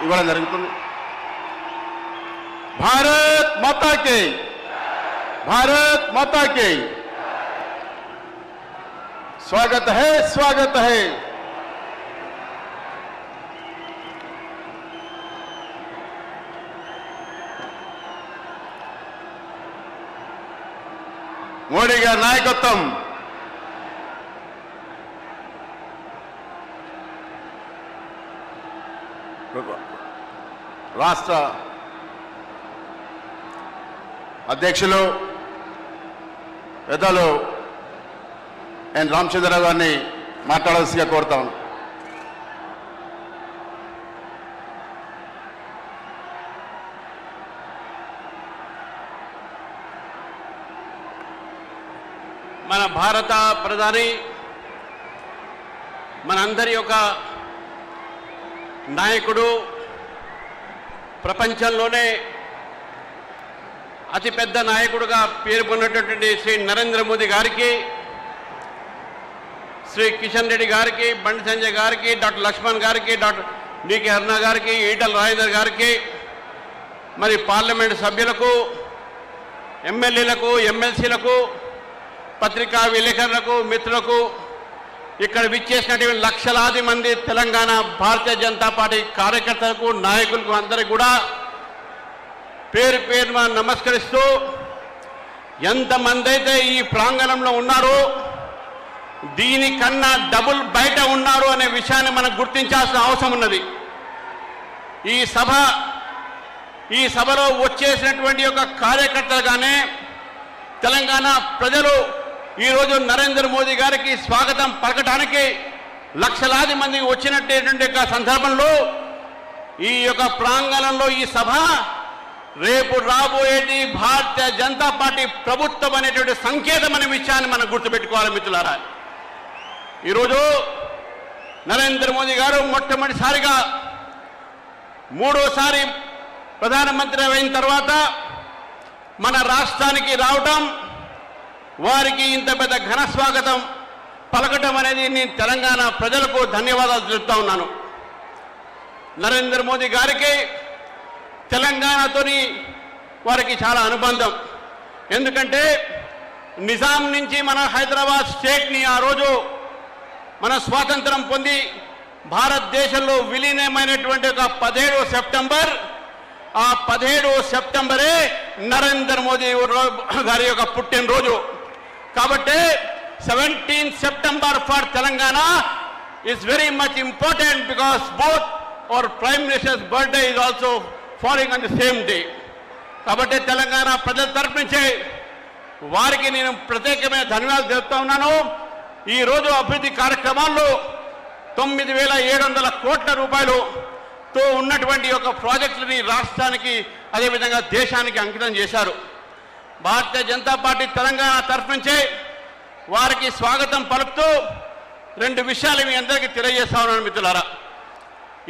ఇవ్వడం జరుగుతుంది. భారత్ మాతా కీ, భారత్ మాతా కీ. स्वागत है, स्वागत है. మోడీ గారి నాయకత్వం రాష్ట్ర అధ్యక్షులు పెద్దలు ఎన్ రామచంద్రరావు గారిని మాట్లాడాల్సిగా కోరుతాను. మన భారత ప్రధాని మనందరి యొక్క నాయకుడు, ప్రపంచంలోనే అతిపెద్ద నాయకుడుగా పేరు పొందినటువంటి శ్రీ నరేంద్ర మోదీ గారికి, శ్రీ కిషన్ రెడ్డి గారికి, బండి సంజయ్ గారికి, డాక్టర్ లక్ష్మణ్ గారికి, డాక్టర్ డికే అరుణ గారికి, ఈటల రాజేందర్ గారికి, మరి పార్లమెంటు సభ్యులకు, ఎమ్మెల్యేలకు, ఎమ్మెల్సీలకు, పత్రికా విలేకరులకు, మిత్రులకు, ఇక్కడ విచ్చేసినటువంటి లక్షలాది మంది తెలంగాణ భారతీయ జనతా పార్టీ కార్యకర్తలకు, నాయకులకు అందరికీ కూడా పేరు పేరున నమస్కరిస్తూ, ఎంతమంది అయితే ఈ ప్రాంగణంలో ఉన్నారో దీనికన్నా డబుల్ బయట ఉన్నారు అనే విషయాన్ని మనం గుర్తించాల్సిన అవసరం ఉన్నది. ఈ సభలో వచ్చేసినటువంటి యొక్క కార్యకర్తలుగానే తెలంగాణ ప్రజలు ఈరోజు నరేంద్ర మోదీ గారికి స్వాగతం పలకటానికి లక్షలాది మంది వచ్చినటువంటి సందర్భంలో ఈ యొక్క ప్రాంగణంలో ఈ సభ రేపు రాబోయేది భారతీయ జనతా పార్టీ ప్రభుత్వం అనేటువంటి సంకేతం అనే విషయాన్ని మనం గుర్తుపెట్టుకోవాలి మిత్రులారా. ఈరోజు నరేంద్ర మోదీ గారు మొట్టమొదటిసారిగా మూడోసారి ప్రధానమంత్రి అయిన తర్వాత మన రాష్ట్రానికి రావటం, వారికి ఇంత పెద్ద ఘన స్వాగతం పలకటం అనేది నేను తెలంగాణ ప్రజలకు ధన్యవాదాలు చెప్తా ఉన్నాను. నరేంద్ర మోదీ గారికి తెలంగాణతోని వారికి చాలా అనుబంధం. ఎందుకంటే నిజాం నుంచి మన హైదరాబాద్ స్టేట్ని ఆ రోజు మన స్వాతంత్రం పొంది భారతదేశంలో విలీనమైనటువంటి ఒక 17 సెప్టెంబర్, ఆ 17 సెప్టెంబరే నరేంద్ర మోదీ గారి యొక్క పుట్టినరోజు. కాబట్టి 17 September for Telangana is very much important because both our Prime Minister's birthday is also falling on the same day. కాబట్టి తెలంగాణ ప్రజల తరపు నుంచి వారికి నేను ప్రత్యేకమైన ధన్యవాదాలు తెలుపుతా ఉన్నాను. ఈరోజు అభివృద్ధి కార్యక్రమాల్లో 9,700 కోట్ల రూపాయలతో ఉన్నటువంటి ఒక ప్రాజెక్టులని రాష్ట్రానికి అదేవిధంగా దేశానికి అంకితం చేశారు. భారతీయ జనతా పార్టీ తెలంగాణ తరఫు నుంచే వారికి స్వాగతం పలుకుతూ 2 విషయాలు మీ అందరికీ తెలియజేస్తా ఉన్నాను మిత్రులారా.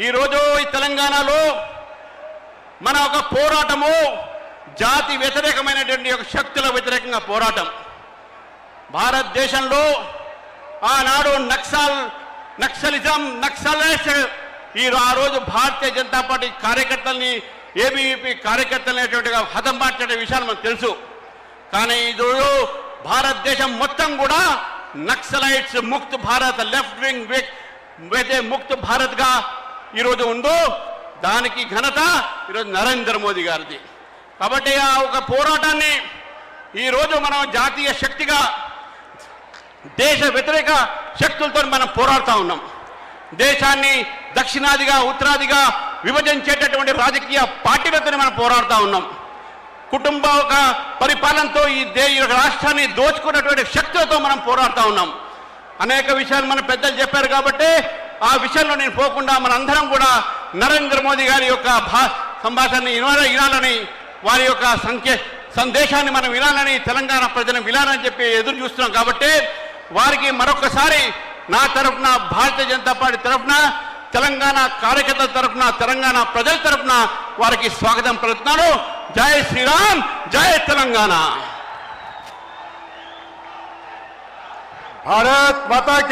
ఈరోజు ఈ తెలంగాణలో మన ఒక పోరాటము జాతి వ్యతిరేకమైనటువంటి ఒక శక్తుల వ్యతిరేకంగా పోరాటం. భారతదేశంలో ఆనాడు నక్సలిజం, నక్సలైట్స్ ఆ రోజు భారతీయ జనతా పార్టీ కార్యకర్తల్ని, ఏబీవీపీ కార్యకర్తలనేటువంటిగా హతమార్చే విషయాలు మనకు తెలుసు. కానీ ఈరోజు భారతదేశం మొత్తం కూడా Naxalites Mukt Bharat, left wing Mukt భారత్గా ఈరోజు ఉందో దానికి ఘనత ఈరోజు నరేంద్ర మోదీ గారిది. కాబట్టి ఆ ఒక పోరాటాన్ని ఈరోజు మనం జాతీయ శక్తిగా, దేశ వ్యతిరేక శక్తులతో మనం పోరాడుతూ ఉన్నాం. దేశాన్ని దక్షిణాదిగా, ఉత్తరాదిగా విభజించేటటువంటి రాజకీయ పార్టీలతో మనం పోరాడుతూ ఉన్నాం. కుటుంబ ఒక పరిపాలనతో ఈ రాష్ట్రాన్ని దోచుకున్నటువంటి శక్తులతో మనం పోరాడుతూ ఉన్నాం. అనేక విషయాలు మన పెద్దలు చెప్పారు కాబట్టి ఆ విషయంలో నేను పోకుండా మనందరం కూడా నరేంద్ర మోదీ గారి యొక్క సంభాషణని వినాలని, వారి యొక్క సందేశాన్ని మనం వినాలని, తెలంగాణ ప్రజలను వినాలని చెప్పి ఎదురు చూస్తున్నాం. కాబట్టి వారికి మరొకసారి నా తరఫున, భారతీయ జనతా పార్టీ తరఫున, తెలంగాణ కార్యకర్తల తరఫున, తెలంగాణ ప్రజల తరఫున వారికి స్వాగతం పలుకుతున్నాను. జై శ్రీరామ్, జై తెలంగాణ. భారత్ మాతా కి